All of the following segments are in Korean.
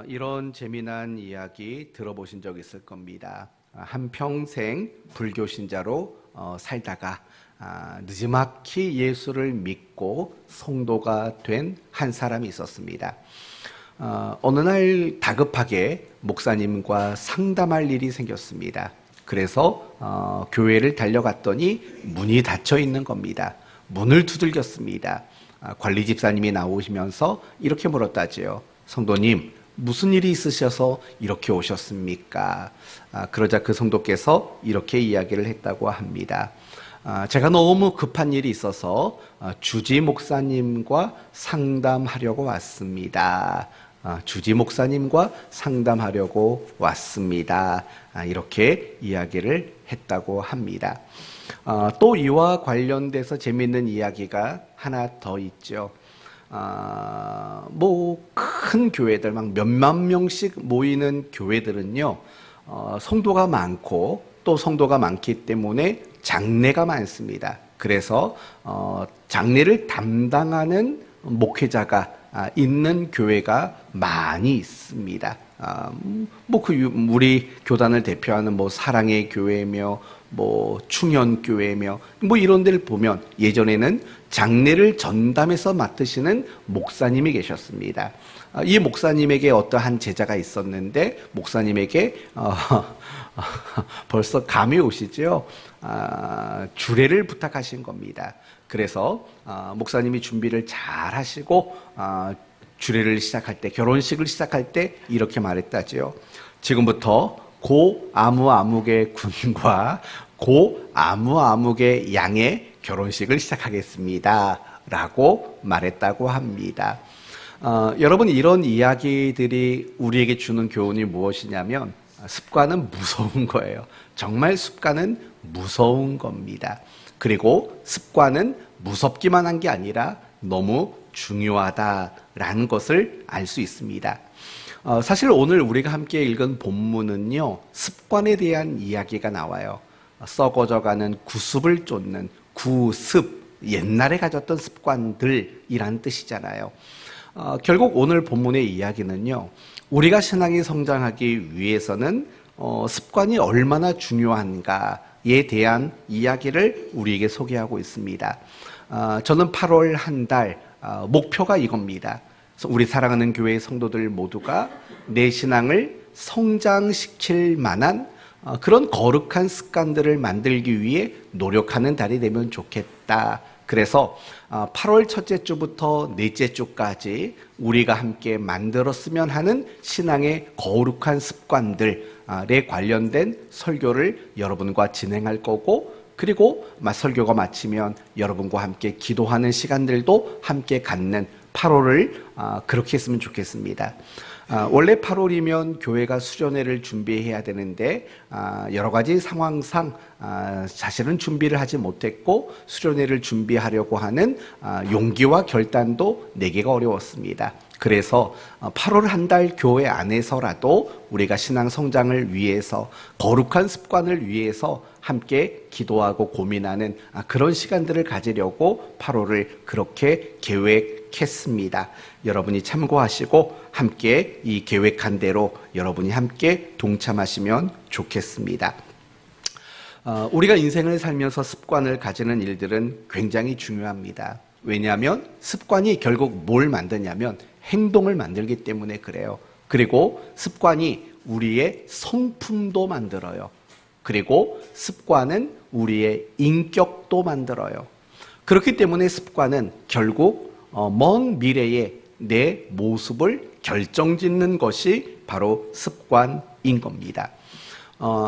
이런 재미난 이야기 들어보신 적 있을 겁니다. 한평생 불교 신자로 살다가 느지막이 예수를 믿고 성도가 된 한 사람이 있었습니다. 어느 날 다급하게 목사님과 상담할 일이 생겼습니다. 그래서 교회를 달려갔더니 문이 닫혀 있는 겁니다. 문을 두들겼습니다. 관리 집사님이 나오시면서 이렇게 물었다지요. 성도님, 무슨 일이 있으셔서 이렇게 오셨습니까? 그러자 그 성도께서 이렇게 이야기를 했다고 합니다. 제가 너무 급한 일이 있어서 주지 목사님과 상담하려고 왔습니다. 주지 목사님과 상담하려고 왔습니다. 이렇게 이야기를 했다고 합니다. 또 이와 관련돼서 재미있는 이야기가 하나 더 있죠. 큰 교회들, 막 몇만 명씩 모이는 교회들은요, 성도가 많고 또 성도가 많기 때문에 장례가 많습니다. 그래서 장례를 담당하는 목회자가 있는 교회가 많이 있습니다. 우리 교단을 대표하는 사랑의 교회며 충현교회며 이런 데를 보면 예전에는 장례를 전담해서 맡으시는 목사님이 계셨습니다. 이 목사님에게 어떠한 제자가 있었는데 목사님에게 벌써 감이 오시죠? 주례를 부탁하신 겁니다. 그래서 목사님이 준비를 잘 하시고 주례를 시작할 때, 결혼식을 시작할 때 이렇게 말했다지요. 지금부터 고 아무아무개 군과 고 아무아무개 양의 결혼식을 시작하겠습니다 라고 말했다고 합니다. 여러분, 이런 이야기들이 우리에게 주는 교훈이 무엇이냐면 습관은 무서운 거예요. 정말 습관은 무서운 겁니다. 그리고 습관은 무섭기만 한 게 아니라 너무 중요하다라는 것을 알 수 있습니다. 사실 오늘 우리가 함께 읽은 본문은요, 습관에 대한 이야기가 나와요. 썩어져가는 구습을 쫓는 구습, 옛날에 가졌던 습관들이란 뜻이잖아요. 결국 오늘 본문의 이야기는요, 우리가 신앙이 성장하기 위해서는 습관이 얼마나 중요한가에 대한 이야기를 우리에게 소개하고 있습니다. 저는 8월 한 달 목표가 이겁니다. 우리 사랑하는 교회의 성도들 모두가 내 신앙을 성장시킬 만한 그런 거룩한 습관들을 만들기 위해 노력하는 달이 되면 좋겠다. 그래서 8월 첫째 주부터 넷째 주까지 우리가 함께 만들었으면 하는 신앙의 거룩한 습관들에 관련된 설교를 여러분과 진행할 거고, 그리고 설교가 마치면 여러분과 함께 기도하는 시간들도 함께 갖는 8월을 그렇게 했으면 좋겠습니다. 원래 8월이면 교회가 수련회를 준비해야 되는데 여러 가지 상황상 사실은 준비를 하지 못했고 수련회를 준비하려고 하는 용기와 결단도 내기가 어려웠습니다. 그래서 8월 한 달 교회 안에서라도 우리가 신앙 성장을 위해서, 거룩한 습관을 위해서 함께 기도하고 고민하는 그런 시간들을 가지려고 8월을 그렇게 계획했습니다. 여러분이 참고하시고 함께 이 계획한 대로 여러분이 함께 동참하시면 좋겠습니다. 우리가 인생을 살면서 습관을 가지는 일들은 굉장히 중요합니다. 왜냐하면 습관이 결국 뭘 만드냐면 행동을 만들기 때문에 그래요. 그리고 습관이 우리의 성품도 만들어요. 그리고 습관은 우리의 인격도 만들어요. 그렇기 때문에 습관은 결국 먼 미래에 내 모습을 결정짓는 것이 바로 습관인 겁니다.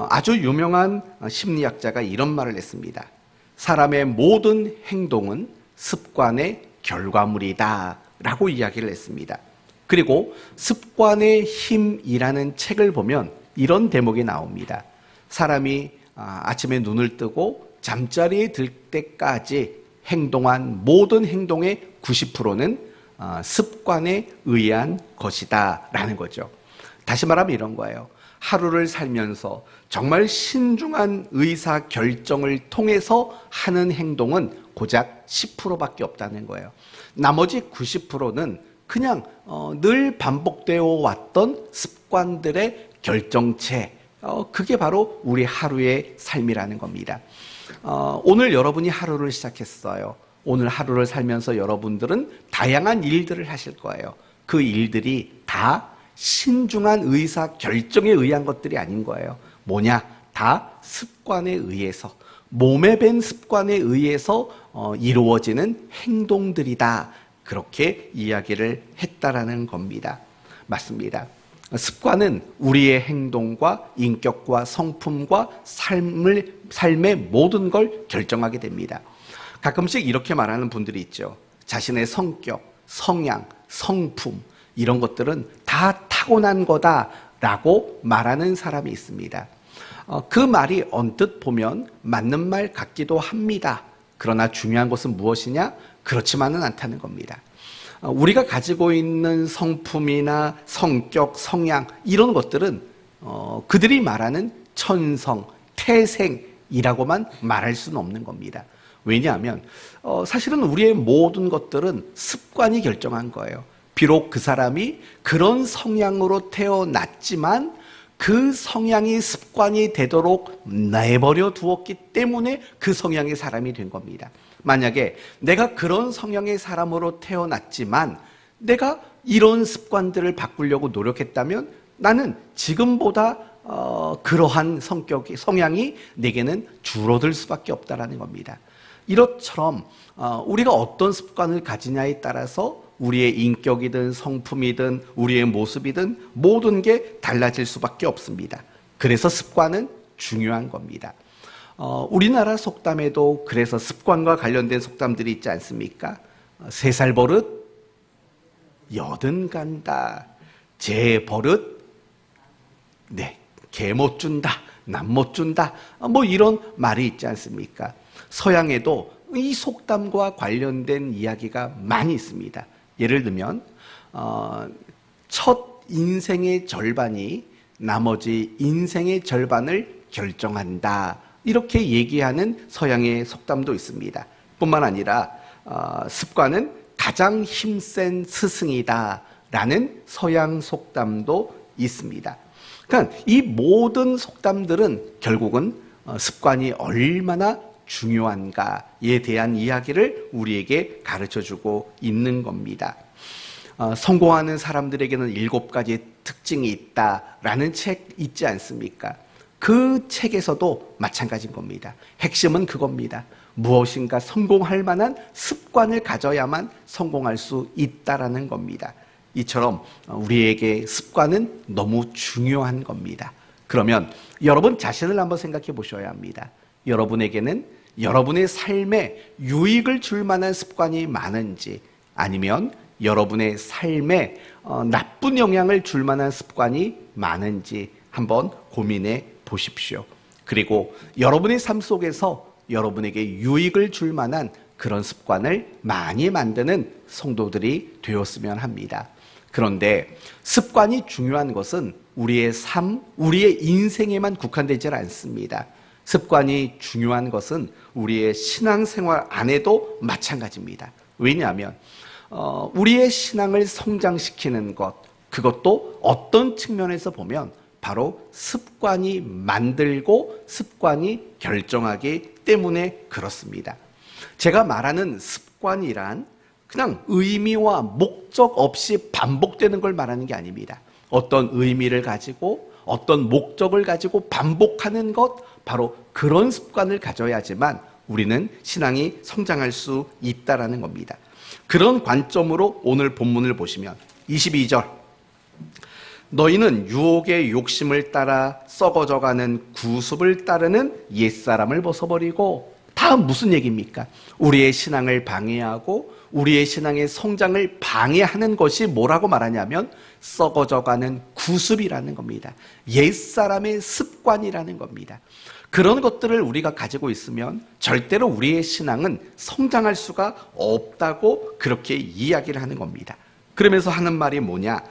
아주 유명한 심리학자가 이런 말을 했습니다. 사람의 모든 행동은 습관의 결과물이다 라고 이야기를 했습니다. 그리고 습관의 힘이라는 책을 보면 이런 대목이 나옵니다. 사람이 아침에 눈을 뜨고 잠자리에 들 때까지 행동한 모든 행동의 90%는 습관에 의한 것이다 라는 거죠. 다시 말하면 이런 거예요. 하루를 살면서 정말 신중한 의사 결정을 통해서 하는 행동은 고작 10%밖에 없다는 거예요. 나머지 90%는 그냥 늘 반복되어 왔던 습관들의 결정체, 그게 바로 우리 하루의 삶이라는 겁니다. 오늘 여러분이 하루를 시작했어요. 오늘 하루를 살면서 여러분들은 다양한 일들을 하실 거예요. 그 일들이 다 신중한 의사 결정에 의한 것들이 아닌 거예요. 뭐냐? 다 습관에 의해서, 몸에 밴 습관에 의해서 이루어지는 행동들이다. 그렇게 이야기를 했다라는 겁니다. 맞습니다. 습관은 우리의 행동과 인격과 성품과 삶의 모든 걸 결정하게 됩니다. 가끔씩 이렇게 말하는 분들이 있죠. 자신의 성격, 성향, 성품 이런 것들은 다 타고난 거다라고 말하는 사람이 있습니다. 그 말이 언뜻 보면 맞는 말 같기도 합니다. 그러나 중요한 것은 무엇이냐? 그렇지만은 않다는 겁니다. 우리가 가지고 있는 성품이나 성격, 성향 이런 것들은 그들이 말하는 천성, 태생이라고만 말할 수는 없는 겁니다. 왜냐하면 사실은 우리의 모든 것들은 습관이 결정한 거예요. 비록 그 사람이 그런 성향으로 태어났지만 그 성향이 습관이 되도록 내버려 두었기 때문에 그 성향의 사람이 된 겁니다. 만약에 내가 그런 성향의 사람으로 태어났지만 내가 이런 습관들을 바꾸려고 노력했다면 나는 지금보다 그러한 성향이 내게는 줄어들 수밖에 없다는 겁니다. 이것처럼 우리가 어떤 습관을 가지냐에 따라서 우리의 인격이든 성품이든 우리의 모습이든 모든 게 달라질 수밖에 없습니다. 그래서 습관은 중요한 겁니다. 우리나라 속담에도 그래서 습관과 관련된 속담들이 있지 않습니까? 3살 버릇 여든 간다. 제 버릇 개 못 준다. 남 못 준다. 뭐 이런 말이 있지 않습니까? 서양에도 이 속담과 관련된 이야기가 많이 있습니다. 예를 들면 첫 인생의 절반이 나머지 인생의 절반을 결정한다. 이렇게 얘기하는 서양의 속담도 있습니다. 뿐만 아니라 습관은 가장 힘센 스승이다 라는 서양 속담도 있습니다. 그러니까 이 모든 속담들은 결국은 습관이 얼마나 중요한가에 대한 이야기를 우리에게 가르쳐주고 있는 겁니다. 성공하는 사람들에게는 7가지의 특징이 있다라는 책 있지 않습니까? 그 책에서도 마찬가지인 겁니다. 핵심은 그겁니다. 무엇인가 성공할 만한 습관을 가져야만 성공할 수 있다라는 겁니다. 이처럼 우리에게 습관은 너무 중요한 겁니다. 그러면 여러분 자신을 한번 생각해 보셔야 합니다. 여러분에게는 여러분의 삶에 유익을 줄 만한 습관이 많은지 아니면 여러분의 삶에 나쁜 영향을 줄 만한 습관이 많은지 한번 고민해 보십시오. 그리고 여러분의 삶 속에서 여러분에게 유익을 줄 만한 그런 습관을 많이 만드는 성도들이 되었으면 합니다. 그런데 습관이 중요한 것은 우리의 삶, 우리의 인생에만 국한되지 않습니다. 습관이 중요한 것은 우리의 신앙생활 안에도 마찬가지입니다. 왜냐하면 우리의 신앙을 성장시키는 것, 그것도 어떤 측면에서 보면 바로 습관이 만들고 습관이 결정하기 때문에 그렇습니다. 제가 말하는 습관이란 그냥 의미와 목적 없이 반복되는 걸 말하는 게 아닙니다. 어떤 의미를 가지고 어떤 목적을 가지고 반복하는 것, 바로 그런 습관을 가져야지만 우리는 신앙이 성장할 수 있다는 겁니다. 그런 관점으로 오늘 본문을 보시면 22절, 너희는 유혹의 욕심을 따라 썩어져가는 구습을 따르는 옛사람을 벗어버리고, 다음 무슨 얘기입니까? 우리의 신앙을 방해하고 우리의 신앙의 성장을 방해하는 것이 뭐라고 말하냐면 썩어져가는 구습이라는 겁니다. 옛사람의 습관이라는 겁니다. 그런 것들을 우리가 가지고 있으면 절대로 우리의 신앙은 성장할 수가 없다고 그렇게 이야기를 하는 겁니다. 그러면서 하는 말이 뭐냐?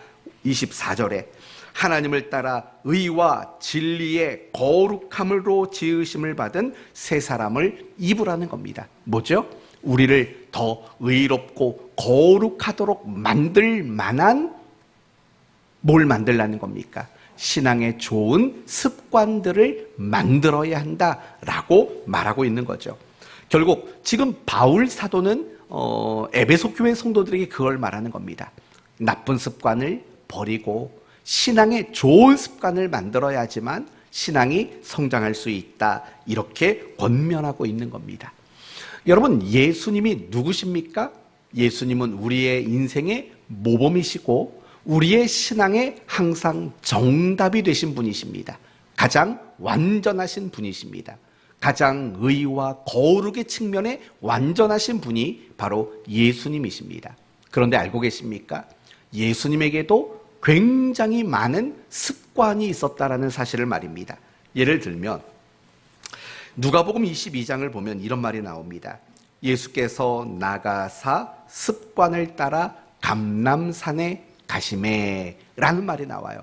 24절에 하나님을 따라 의와 진리의 거룩함으로 지으심을 받은 새 사람을 입으라는 겁니다. 뭐죠? 우리를 더 의롭고 거룩하도록 만들 만한 뭘 만들라는 겁니까? 신앙의 좋은 습관들을 만들어야 한다라고 말하고 있는 거죠. 결국 지금 바울 사도는 에베소 교회 성도들에게 그걸 말하는 겁니다. 나쁜 습관을 버리고 신앙의 좋은 습관을 만들어야지만 신앙이 성장할 수 있다, 이렇게 권면하고 있는 겁니다. 여러분, 예수님이 누구십니까? 예수님은 우리의 인생의 모범이시고 우리의 신앙에 항상 정답이 되신 분이십니다. 가장 완전하신 분이십니다. 가장 의와 거룩의 측면에 완전하신 분이 바로 예수님이십니다. 그런데 알고 계십니까? 예수님에게도 굉장히 많은 습관이 있었다라는 사실을 말입니다. 예를 들면 누가복음 22장을 보면 이런 말이 나옵니다. 예수께서 나가사 습관을 따라 감람산에 가시매 라는 말이 나와요.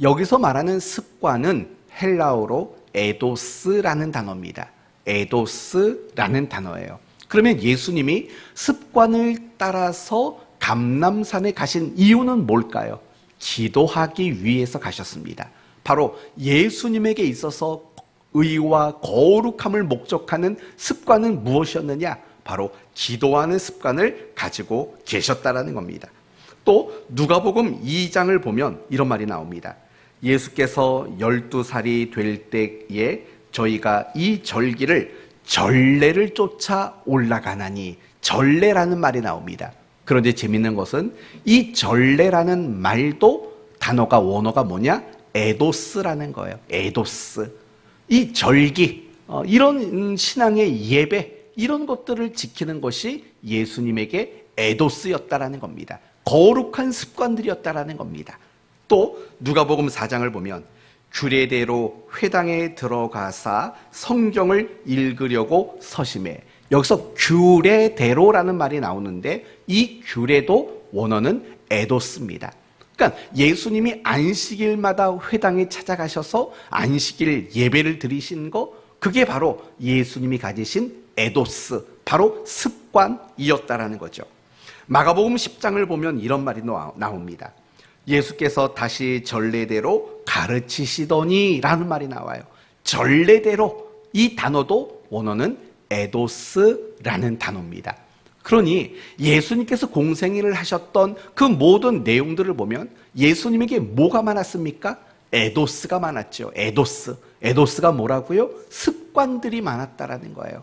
여기서 말하는 습관은 헬라어로 에도스라는 단어입니다. 에도스라는 단어예요. 그러면 예수님이 습관을 따라서 감람산에 가신 이유는 뭘까요? 기도하기 위해서 가셨습니다. 바로 예수님에게 있어서 의와 거룩함을 목적하는 습관은 무엇이었느냐? 바로 기도하는 습관을 가지고 계셨다라는 겁니다. 또 누가복음 2장을 보면 이런 말이 나옵니다. 예수께서 12살이 될 때에 저희가 이 전례를 쫓아 올라가나니, 전례라는 말이 나옵니다. 그런데 재밌는 것은 이 전례라는 말도 단어가, 원어가 뭐냐? 에도스라는 거예요. 에도스. 이 절기, 이런 신앙의 예배, 이런 것들을 지키는 것이 예수님에게 에도스였다라는 겁니다. 거룩한 습관들이었다라는 겁니다. 또 누가복음 4장을 보면 규례대로 회당에 들어가사 성경을 읽으려고 서심해. 여기서 규례대로라는 말이 나오는데 이 규례도 원어는 에도스입니다. 그러니까 예수님이 안식일마다 회당에 찾아가셔서 안식일 예배를 드리신 거, 그게 바로 예수님이 가지신 에도스, 바로 습관이었다라는 거죠. 마가복음 10장을 보면 이런 말이 나옵니다. 예수께서 다시 전례대로 가르치시더니 라는 말이 나와요. 전례대로, 이 단어도 원어는 에도스라는 단어입니다. 그러니 예수님께서 공생애를 하셨던 그 모든 내용들을 보면 예수님에게 뭐가 많았습니까? 에도스가 많았죠. 에도스가 뭐라고요? 습관들이 많았다라는 거예요.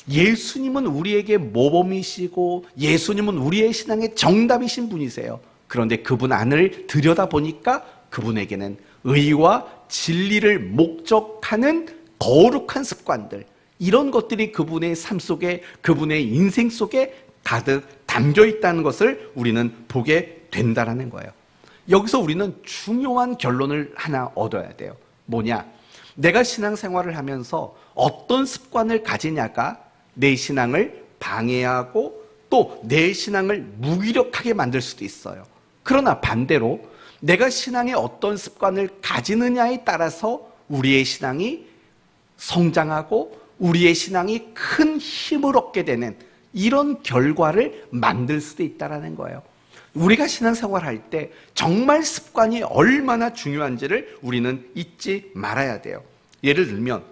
예수님은 우리에게 모범이시고 예수님은 우리의 신앙의 정답이신 분이세요. 그런데 그분 안을 들여다보니까 그분에게는 의와 진리를 목적하는 거룩한 습관들, 이런 것들이 그분의 삶 속에, 그분의 인생 속에 가득 담겨 있다는 것을 우리는 보게 된다는 거예요. 여기서 우리는 중요한 결론을 하나 얻어야 돼요. 뭐냐? 내가 신앙생활을 하면서 어떤 습관을 가지냐가 내 신앙을 방해하고 또 내 신앙을 무기력하게 만들 수도 있어요. 그러나 반대로 내가 신앙에 어떤 습관을 가지느냐에 따라서 우리의 신앙이 성장하고 우리의 신앙이 큰 힘을 얻게 되는 이런 결과를 만들 수도 있다는 거예요. 우리가 신앙생활할 때 정말 습관이 얼마나 중요한지를 우리는 잊지 말아야 돼요. 예를 들면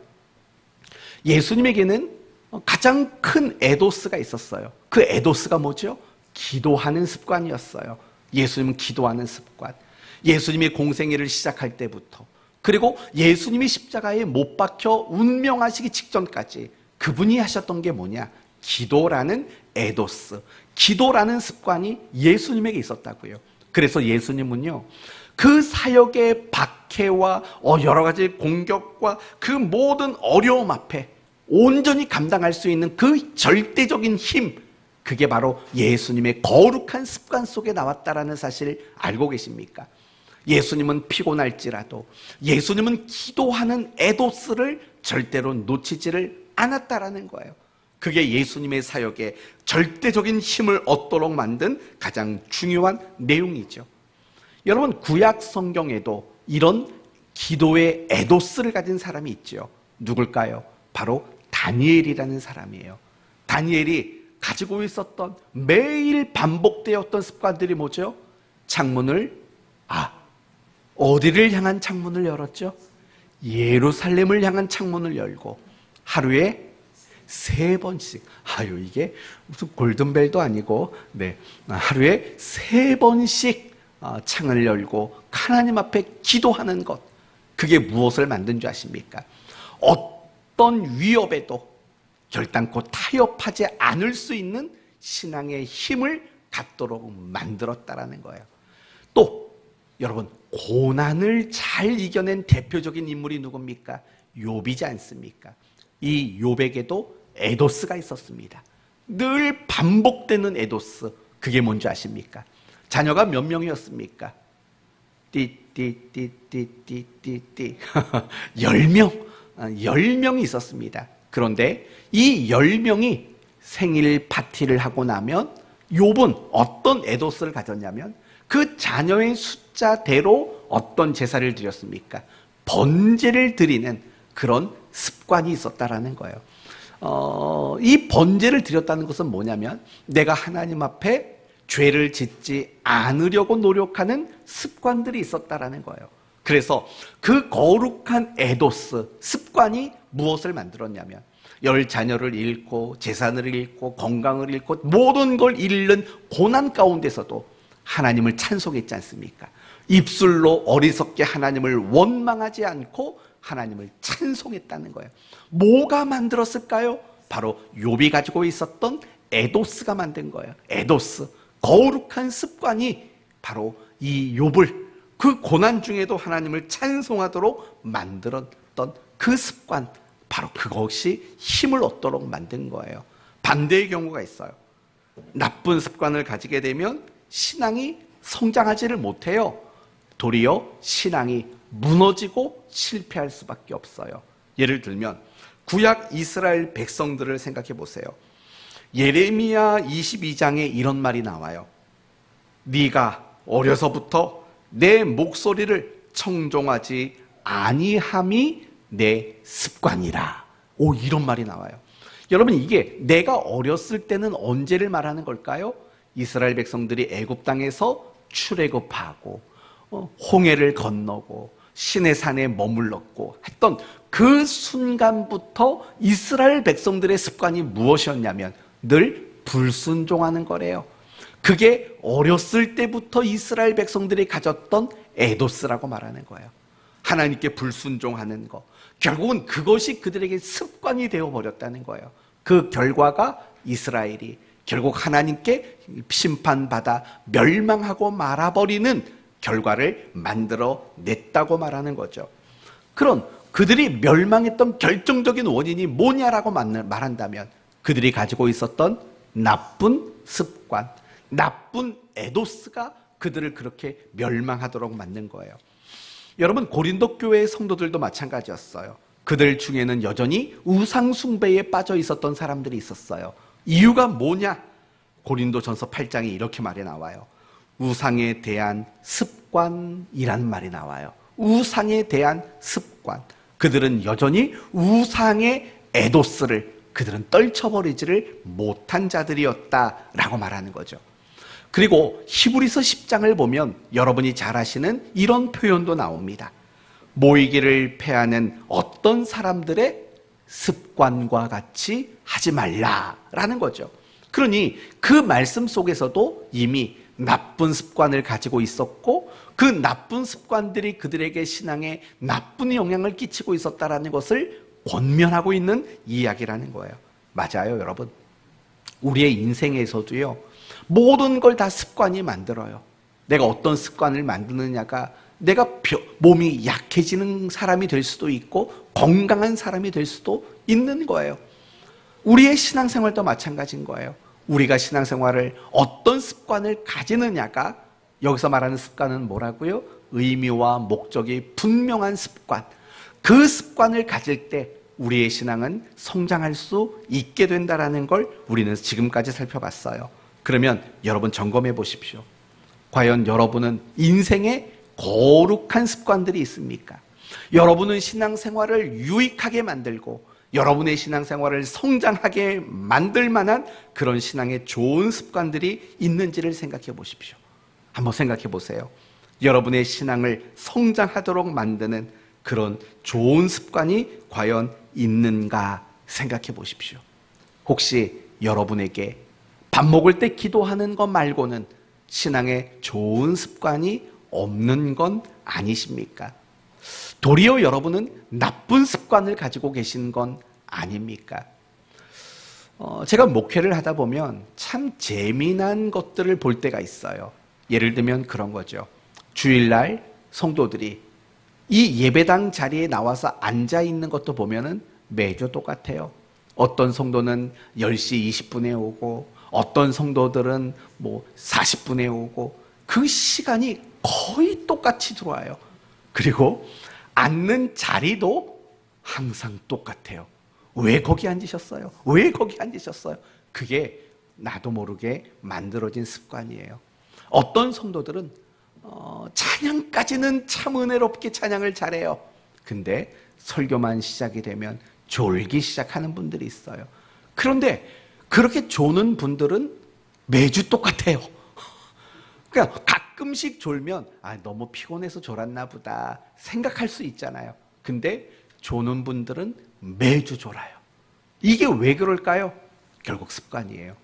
예수님에게는 가장 큰 에도스가 있었어요. 그 에도스가 뭐죠? 기도하는 습관이었어요. 예수님은 기도하는 습관. 예수님이 공생애를 시작할 때부터, 그리고 예수님이 십자가에 못 박혀 운명하시기 직전까지 그분이 하셨던 게 뭐냐? 기도라는 에도스, 기도라는 습관이 예수님에게 있었다고요. 그래서 예수님은요, 그 사역의 박해와 여러 가지 공격과 그 모든 어려움 앞에 온전히 감당할 수 있는 그 절대적인 힘, 그게 바로 예수님의 거룩한 습관 속에 나왔다라는 사실을 알고 계십니까? 예수님은 피곤할지라도 예수님은 기도하는 에도스를 절대로 놓치지를 않았다라는 거예요. 그게 예수님의 사역에 절대적인 힘을 얻도록 만든 가장 중요한 내용이죠. 여러분, 구약 성경에도 이런 기도의 에도스를 가진 사람이 있죠. 누굴까요? 바로 다니엘이라는 사람이에요. 다니엘이 가지고 있었던 매일 반복되었던 습관들이 뭐죠? 어디를 향한 창문을 열었죠? 예루살렘을 향한 창문을 열고 하루에 3번씩, 이게 무슨 골든벨도 아니고, 하루에 3번씩 창을 열고 하나님 앞에 기도하는 것, 그게 무엇을 만든 줄 아십니까? 어떤 위협에도 결단코 타협하지 않을 수 있는 신앙의 힘을 갖도록 만들었다라는 거예요. 또 여러분, 고난을 잘 이겨낸 대표적인 인물이 누굽니까? 욥이지 않습니까? 이 욥에게도 에도스가 있었습니다. 늘 반복되는 에도스, 그게 뭔지 아십니까? 자녀가 몇 명이었습니까? 띠띠띠띠띠띠 10명, 10명이 있었습니다. 그런데 이 10명이 생일 파티를 하고 나면 욥은 어떤 에도스를 가졌냐면 그 자녀의 숫자대로 어떤 제사를 드렸습니까? 번제를 드리는 그런 습관이 있었다라는 거예요. 이 번제를 드렸다는 것은 뭐냐면 내가 하나님 앞에 죄를 짓지 않으려고 노력하는 습관들이 있었다라는 거예요. 그래서 그 거룩한 에도스 습관이 무엇을 만들었냐면 10자녀를 잃고 재산을 잃고 건강을 잃고 모든 걸 잃는 고난 가운데서도 하나님을 찬송했지 않습니까? 입술로 어리석게 하나님을 원망하지 않고 하나님을 찬송했다는 거예요. 뭐가 만들었을까요? 바로 욥이 가지고 있었던 에도스가 만든 거예요. 에도스, 거룩한 습관이 바로 이 욥을 그 고난 중에도 하나님을 찬송하도록 만들었던 그 습관, 바로 그것이 힘을 얻도록 만든 거예요. 반대의 경우가 있어요. 나쁜 습관을 가지게 되면 신앙이 성장하지를 못해요. 도리어 신앙이 무너지고 실패할 수밖에 없어요. 예를 들면 구약 이스라엘 백성들을 생각해 보세요. 예레미야 22장에 이런 말이 나와요. 네가 어려서부터 내 목소리를 청종하지 아니함이 내 습관이라. 이런 말이 나와요. 여러분, 이게 내가 어렸을 때는 언제를 말하는 걸까요? 이스라엘 백성들이 애굽 땅에서 출애굽하고 홍해를 건너고 시내산에 머물렀고 했던 그 순간부터 이스라엘 백성들의 습관이 무엇이었냐면 늘 불순종하는 거래요. 그게 어렸을 때부터 이스라엘 백성들이 가졌던 에도스라고 말하는 거예요. 하나님께 불순종하는 거. 결국은 그것이 그들에게 습관이 되어버렸다는 거예요. 그 결과가 이스라엘이 결국 하나님께 심판받아 멸망하고 말아버리는 결과를 만들어냈다고 말하는 거죠. 그런 그들이 멸망했던 결정적인 원인이 뭐냐라고 말한다면 그들이 가지고 있었던 나쁜 습관, 나쁜 에도스가 그들을 그렇게 멸망하도록 만든 거예요. 여러분, 고린도 교회의 성도들도 마찬가지였어요. 그들 중에는 여전히 우상 숭배에 빠져 있었던 사람들이 있었어요. 이유가 뭐냐? 고린도전서 8장에 이렇게 말이 나와요. 우상에 대한 습관이라는 말이 나와요. 우상에 대한 습관. 그들은 여전히 우상의 에도스를 그들은 떨쳐버리지를 못한 자들이었다라고 말하는 거죠. 그리고 히브리서 10장을 보면 여러분이 잘 아시는 이런 표현도 나옵니다. 모이기를 패하는 어떤 사람들의 습관과 같이 하지 말라라는 거죠. 그러니 그 말씀 속에서도 이미 나쁜 습관을 가지고 있었고 그 나쁜 습관들이 그들에게 신앙에 나쁜 영향을 끼치고 있었다라는 것을 권면하고 있는 이야기라는 거예요. 맞아요, 여러분. 우리의 인생에서도요, 모든 걸 다 습관이 만들어요. 내가 어떤 습관을 만드느냐가 내가 몸이 약해지는 사람이 될 수도 있고 건강한 사람이 될 수도 있는 거예요. 우리의 신앙생활도 마찬가지인 거예요. 우리가 신앙생활을 어떤 습관을 가지느냐가, 여기서 말하는 습관은 뭐라고요? 의미와 목적이 분명한 습관. 그 습관을 가질 때 우리의 신앙은 성장할 수 있게 된다는 걸 우리는 지금까지 살펴봤어요. 그러면 여러분 점검해 보십시오. 과연 여러분은 인생에 거룩한 습관들이 있습니까? 여러분은 신앙생활을 유익하게 만들고 여러분의 신앙생활을 성장하게 만들 만한 그런 신앙의 좋은 습관들이 있는지를 생각해 보십시오. 한번 생각해 보세요. 여러분의 신앙을 성장하도록 만드는 그런 좋은 습관이 과연 있는가 생각해 보십시오. 혹시 여러분에게 밥 먹을 때 기도하는 것 말고는 신앙에 좋은 습관이 없는 건 아니십니까? 도리어 여러분은 나쁜 습관을 가지고 계신 건 아닙니까? 제가 목회를 하다 보면 참 재미난 것들을 볼 때가 있어요. 예를 들면 그런 거죠. 주일날 성도들이 이 예배당 자리에 나와서 앉아 있는 것도 보면은 매주 똑같아요. 어떤 성도는 10시 20분에 오고 어떤 성도들은 40분에 오고 그 시간이 거의 똑같이 들어와요. 그리고 앉는 자리도 항상 똑같아요. 왜 거기 앉으셨어요? 왜 거기 앉으셨어요? 그게 나도 모르게 만들어진 습관이에요. 어떤 성도들은 찬양까지는 참 은혜롭게 찬양을 잘해요. 근데 설교만 시작이 되면 졸기 시작하는 분들이 있어요. 그런데 그렇게 조는 분들은 매주 똑같아요. 그냥 가끔씩 졸면 너무 피곤해서 졸았나 보다 생각할 수 있잖아요. 근데 조는 분들은 매주 졸아요. 이게 왜 그럴까요? 결국 습관이에요.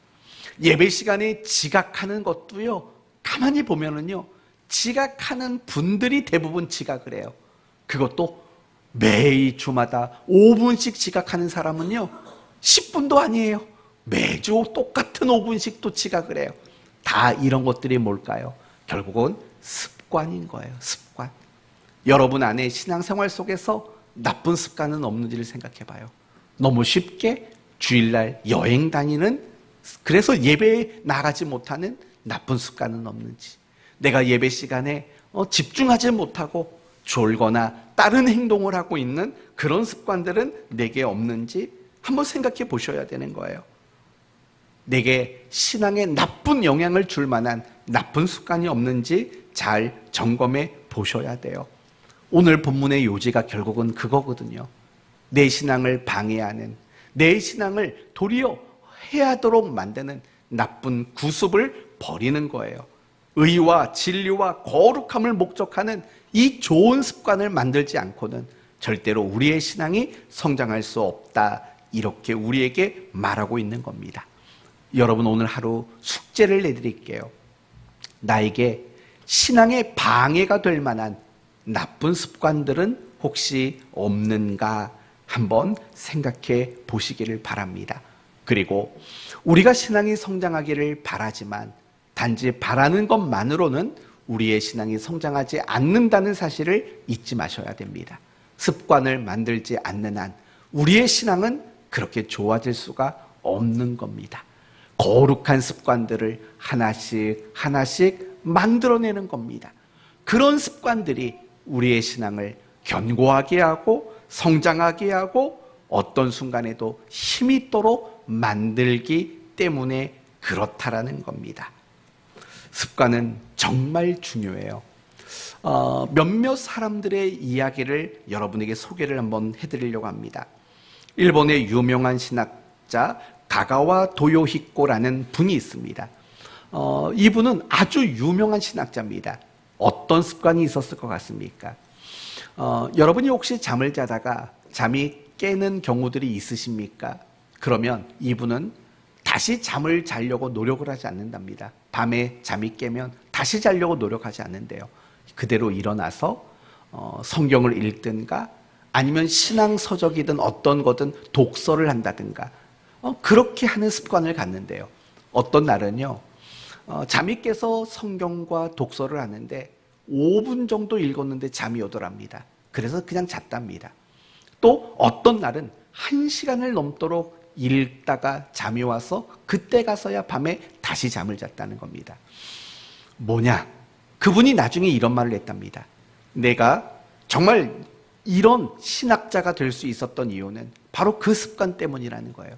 예배 시간에 지각하는 것도요, 가만히 보면은요, 지각하는 분들이 대부분 지각을 해요. 그것도 매일 주마다 5분씩 지각하는 사람은요, 10분도 아니에요. 매주 똑같은 5분씩 또 지각을 해요. 다 이런 것들이 뭘까요? 결국은 습관인 거예요. 습관. 여러분 안에 신앙생활 속에서 나쁜 습관은 없는지를 생각해 봐요. 너무 쉽게 주일날 여행 다니는, 그래서 예배에 나가지 못하는 나쁜 습관은 없는지, 내가 예배 시간에 집중하지 못하고 졸거나 다른 행동을 하고 있는 그런 습관들은 내게 없는지 한번 생각해 보셔야 되는 거예요. 내게 신앙에 나쁜 영향을 줄 만한 나쁜 습관이 없는지 잘 점검해 보셔야 돼요. 오늘 본문의 요지가 결국은 그거거든요. 내 신앙을 방해하는, 내 신앙을 도리어 해하도록 만드는 나쁜 구습을 버리는 거예요. 의와 진리와 거룩함을 목적하는 이 좋은 습관을 만들지 않고는 절대로 우리의 신앙이 성장할 수 없다, 이렇게 우리에게 말하고 있는 겁니다. 여러분, 오늘 하루 숙제를 내드릴게요. 나에게 신앙에 방해가 될 만한 나쁜 습관들은 혹시 없는가 한번 생각해 보시기를 바랍니다. 그리고 우리가 신앙이 성장하기를 바라지만 단지 바라는 것만으로는 우리의 신앙이 성장하지 않는다는 사실을 잊지 마셔야 됩니다. 습관을 만들지 않는 한 우리의 신앙은 그렇게 좋아질 수가 없는 겁니다. 거룩한 습관들을 하나씩 하나씩 만들어내는 겁니다. 그런 습관들이 우리의 신앙을 견고하게 하고 성장하게 하고 어떤 순간에도 힘이 있도록 만들기 때문에 그렇다라는 겁니다. 습관은 정말 중요해요. 몇몇 사람들의 이야기를 여러분에게 소개를 한번 해드리려고 합니다. 일본의 유명한 신학자 가가와 도요히코라는 분이 있습니다. 이분은 아주 유명한 신학자입니다. 어떤 습관이 있었을 것 같습니까? 여러분이 혹시 잠을 자다가 잠이 깨는 경우들이 있으십니까? 그러면 이분은 다시 잠을 자려고 노력을 하지 않는답니다. 밤에 잠이 깨면 다시 자려고 노력하지 않는데요. 그대로 일어나서 성경을 읽든가 아니면 신앙서적이든 어떤 거든 독서를 한다든가 그렇게 하는 습관을 갖는데요. 어떤 날은요, 잠이 깨서 성경과 독서를 하는데 5분 정도 읽었는데 잠이 오더랍니다. 그래서 그냥 잤답니다. 또 어떤 날은 1시간을 넘도록 읽다가 잠이 와서 그때 가서야 밤에 다시 잠을 잤다는 겁니다. 뭐냐? 그분이 나중에 이런 말을 했답니다. 내가 정말 이런 신학자가 될 수 있었던 이유는 바로 그 습관 때문이라는 거예요.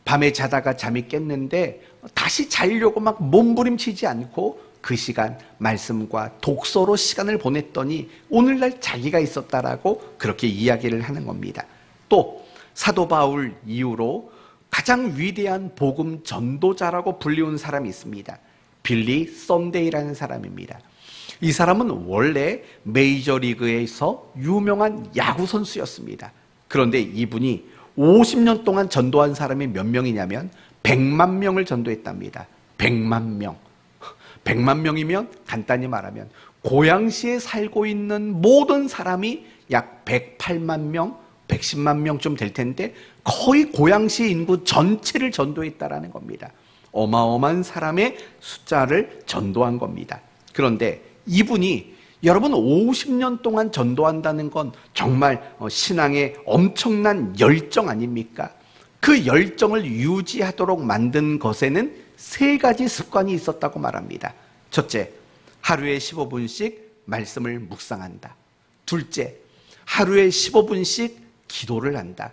밤에 자다가 잠이 깼는데 다시 자려고 막 몸부림치지 않고 그 시간 말씀과 독서로 시간을 보냈더니 오늘날 자기가 있었다라고 그렇게 이야기를 하는 겁니다. 또 사도 바울 이후로 가장 위대한 복음 전도자라고 불리운 사람이 있습니다. 빌리 썬데이라는 사람입니다. 이 사람은 원래 메이저리그에서 유명한 야구 선수였습니다. 그런데 이분이 50년 동안 전도한 사람이 몇 명이냐면 100만 명을 전도했답니다. 100만 명. 100만 명이면 간단히 말하면 고양시에 살고 있는 모든 사람이 약 108만 명, 110만 명쯤 될 텐데 거의 고양시 인구 전체를 전도했다라는 겁니다. 어마어마한 사람의 숫자를 전도한 겁니다. 그런데 이분이 여러분 50년 동안 전도한다는 건 정말 신앙의 엄청난 열정 아닙니까? 그 열정을 유지하도록 만든 것에는 세 가지 습관이 있었다고 말합니다. 첫째, 하루에 15분씩 말씀을 묵상한다. 둘째, 하루에 15분씩 기도를 한다.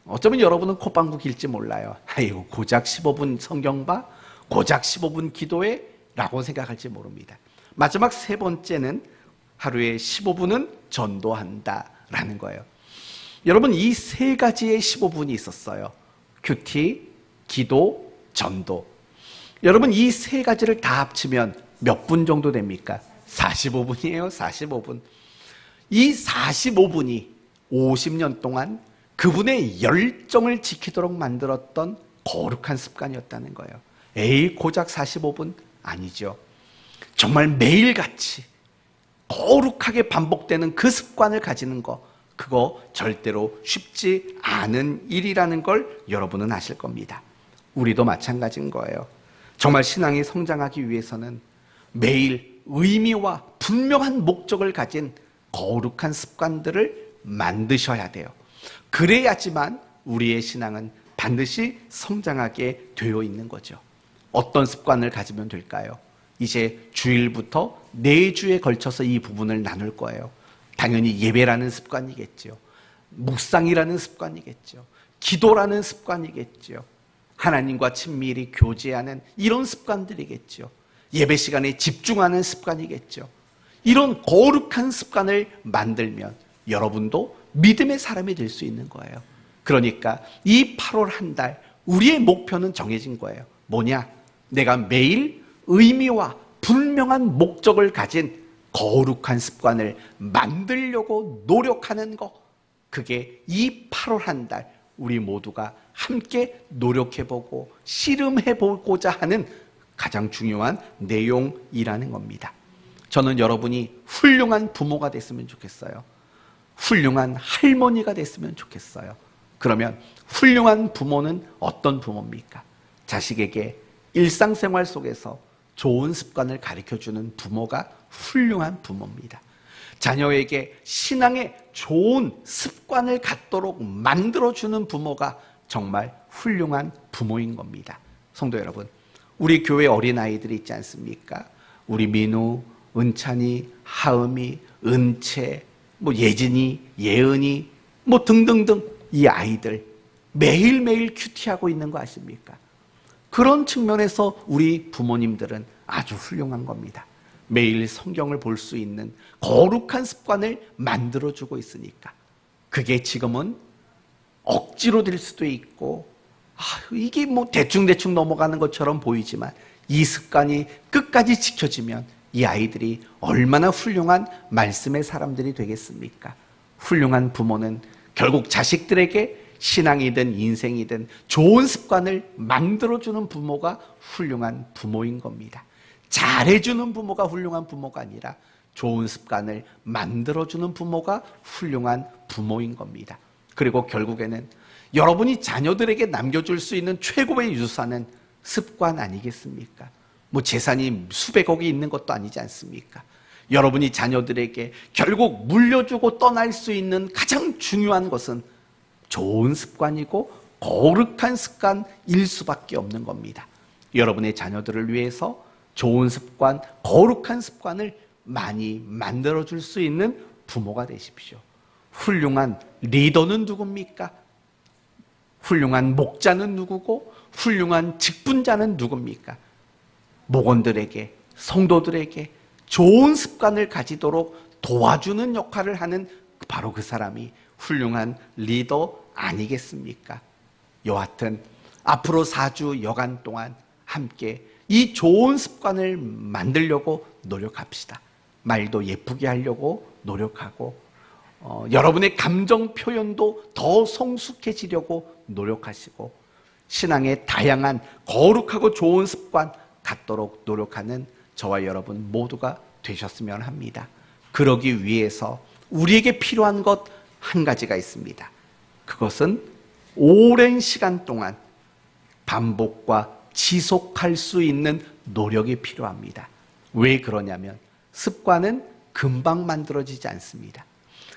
어쩌면 여러분은 콧방구 길지 몰라요. 아이고, 고작 15분 성경 봐? 고작 15분 기도해? 라고 생각할지 모릅니다. 마지막 세 번째는 하루에 15분은 전도한다 라는 거예요. 여러분, 이 세 가지의 15분이 있었어요. 큐티, 기도, 전도. 여러분, 이 세 가지를 다 합치면 몇 분 정도 됩니까? 45분이에요. 45분. 이 45분이 50년 동안 그분의 열정을 지키도록 만들었던 거룩한 습관이었다는 거예요. 에이, 고작 45분? 아니죠. 정말 매일같이 거룩하게 반복되는 그 습관을 가지는 거, 그거 절대로 쉽지 않은 일이라는 걸 여러분은 아실 겁니다. 우리도 마찬가지인 거예요. 정말 신앙이 성장하기 위해서는 매일 의미와 분명한 목적을 가진 거룩한 습관들을 만드셔야 돼요. 그래야지만 우리의 신앙은 반드시 성장하게 되어 있는 거죠. 어떤 습관을 가지면 될까요? 이제 주일부터 4주에 걸쳐서 이 부분을 나눌 거예요. 당연히 예배라는 습관이겠죠. 묵상이라는 습관이겠죠. 기도라는 습관이겠죠. 하나님과 친밀히 교제하는 이런 습관들이겠죠. 예배 시간에 집중하는 습관이겠죠. 이런 거룩한 습관을 만들면 여러분도 믿음의 사람이 될 수 있는 거예요. 그러니까 이 8월 한 달 우리의 목표는 정해진 거예요. 뭐냐? 내가 매일 의미와 분명한 목적을 가진 거룩한 습관을 만들려고 노력하는 거. 그게 이 8월 한 달 우리 모두가 함께 노력해보고 씨름해보고자 하는 가장 중요한 내용이라는 겁니다. 저는 여러분이 훌륭한 부모가 됐으면 좋겠어요. 훌륭한 할머니가 됐으면 좋겠어요. 그러면 훌륭한 부모는 어떤 부모입니까? 자식에게 일상생활 속에서 좋은 습관을 가르쳐주는 부모가 훌륭한 부모입니다. 자녀에게 신앙의 좋은 습관을 갖도록 만들어주는 부모가 정말 훌륭한 부모인 겁니다. 성도 여러분, 우리 교회 어린아이들이 있지 않습니까? 우리 민우, 은찬이, 하음이, 은채, 예진이, 예은이, 등등등 이 아이들 매일매일 큐티하고 있는 거 아십니까? 그런 측면에서 우리 부모님들은 아주 훌륭한 겁니다. 매일 성경을 볼 수 있는 거룩한 습관을 만들어주고 있으니까. 그게 지금은 억지로 될 수도 있고, 이게 대충대충 넘어가는 것처럼 보이지만 이 습관이 끝까지 지켜지면 이 아이들이 얼마나 훌륭한 말씀의 사람들이 되겠습니까? 훌륭한 부모는 결국 자식들에게 신앙이든 인생이든 좋은 습관을 만들어주는 부모가 훌륭한 부모인 겁니다. 잘해주는 부모가 훌륭한 부모가 아니라 좋은 습관을 만들어주는 부모가 훌륭한 부모인 겁니다. 그리고 결국에는 여러분이 자녀들에게 남겨줄 수 있는 최고의 유산은 습관 아니겠습니까? 재산이 수백억이 있는 것도 아니지 않습니까? 여러분이 자녀들에게 결국 물려주고 떠날 수 있는 가장 중요한 것은 좋은 습관이고 거룩한 습관일 수밖에 없는 겁니다. 여러분의 자녀들을 위해서 좋은 습관, 거룩한 습관을 많이 만들어줄 수 있는 부모가 되십시오. 훌륭한 리더는 누굽니까? 훌륭한 목자는 누구고 훌륭한 직분자는 누굽니까? 목원들에게, 성도들에게 좋은 습관을 가지도록 도와주는 역할을 하는 바로 그 사람이 훌륭한 리더 아니겠습니까? 여하튼 앞으로 4주 여간 동안 함께 이 좋은 습관을 만들려고 노력합시다. 말도 예쁘게 하려고 노력하고 여러분의 감정 표현도 더 성숙해지려고 노력하시고 신앙의 다양한 거룩하고 좋은 습관 갖도록 노력하는 저와 여러분 모두가 되셨으면 합니다. 그러기 위해서 우리에게 필요한 것 한 가지가 있습니다. 그것은 오랜 시간 동안 반복과 지속할 수 있는 노력이 필요합니다. 왜 그러냐면 습관은 금방 만들어지지 않습니다.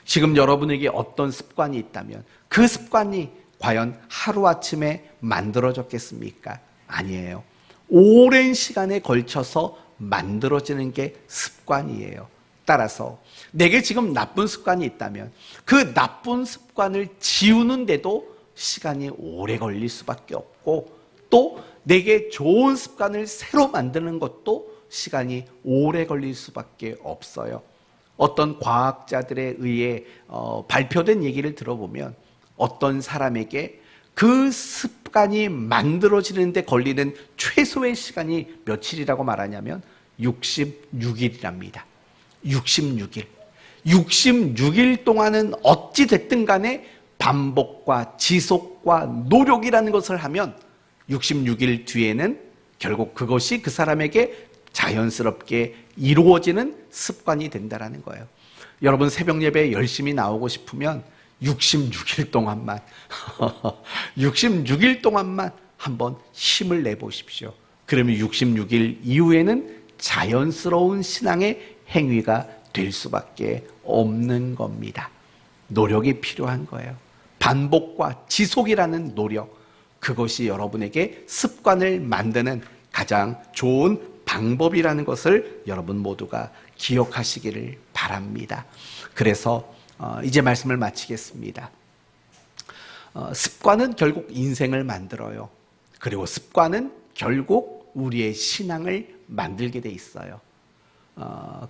지금 여러분에게 어떤 습관이 있다면 그 습관이 과연 하루아침에 만들어졌겠습니까? 아니에요. 오랜 시간에 걸쳐서 만들어지는 게 습관이에요. 따라서 내게 지금 나쁜 습관이 있다면 그 나쁜 습관을 지우는데도 시간이 오래 걸릴 수밖에 없고 또 내게 좋은 습관을 새로 만드는 것도 시간이 오래 걸릴 수밖에 없어요. 어떤 과학자들에 의해 발표된 얘기를 들어보면 어떤 사람에게 그 습관이 만들어지는데 걸리는 최소의 시간이 며칠이라고 말하냐면 66일이랍니다. 66일. 66일 동안은 어찌 됐든 간에 반복과 지속과 노력이라는 것을 하면 66일 뒤에는 결국 그것이 그 사람에게 자연스럽게 이루어지는 습관이 된다는 거예요. 여러분 새벽 예배에 열심히 나오고 싶으면 66일 동안만 66일 동안만 한번 힘을 내보십시오. 그러면 66일 이후에는 자연스러운 신앙의 행위가 될 수밖에 없는 겁니다. 노력이 필요한 거예요. 반복과 지속이라는 노력, 그것이 여러분에게 습관을 만드는 가장 좋은 방법이라는 것을 여러분 모두가 기억하시기를 바랍니다. 그래서 이제 말씀을 마치겠습니다. 습관은 결국 인생을 만들어요. 그리고 습관은 결국 우리의 신앙을 만들게 돼 있어요.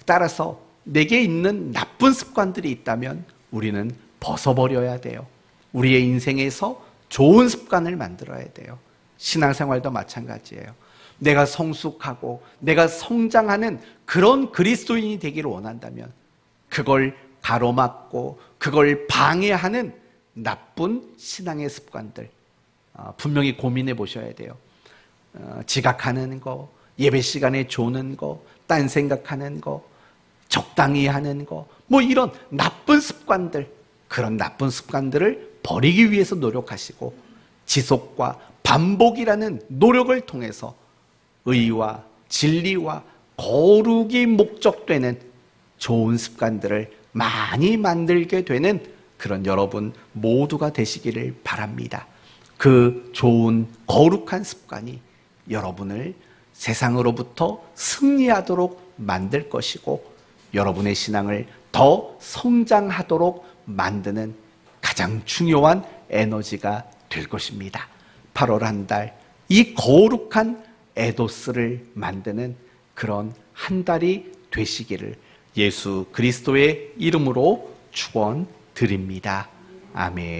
따라서 내게 있는 나쁜 습관들이 있다면 우리는 벗어버려야 돼요. 우리의 인생에서 좋은 습관을 만들어야 돼요. 신앙생활도 마찬가지예요. 내가 성숙하고 내가 성장하는 그런 그리스도인이 되기를 원한다면 그걸 가로막고 그걸 방해하는 나쁜 신앙의 습관들 분명히 고민해 보셔야 돼요. 지각하는 거, 예배 시간에 조는 거, 딴 생각하는 거, 적당히 하는 거, 뭐 이런 나쁜 습관들, 그런 나쁜 습관들을 버리기 위해서 노력하시고 지속과 반복이라는 노력을 통해서 의와 진리와 거룩이 목적되는 좋은 습관들을 많이 만들게 되는 그런 여러분 모두가 되시기를 바랍니다. 그 좋은 거룩한 습관이 여러분을 세상으로부터 승리하도록 만들 것이고 여러분의 신앙을 더 성장하도록 만드는 가장 중요한 에너지가 될 것입니다. 8월 한 달, 이 거룩한 에도스를 만드는 그런 한 달이 되시기를 예수 그리스도의 이름으로 축원드립니다. 아멘.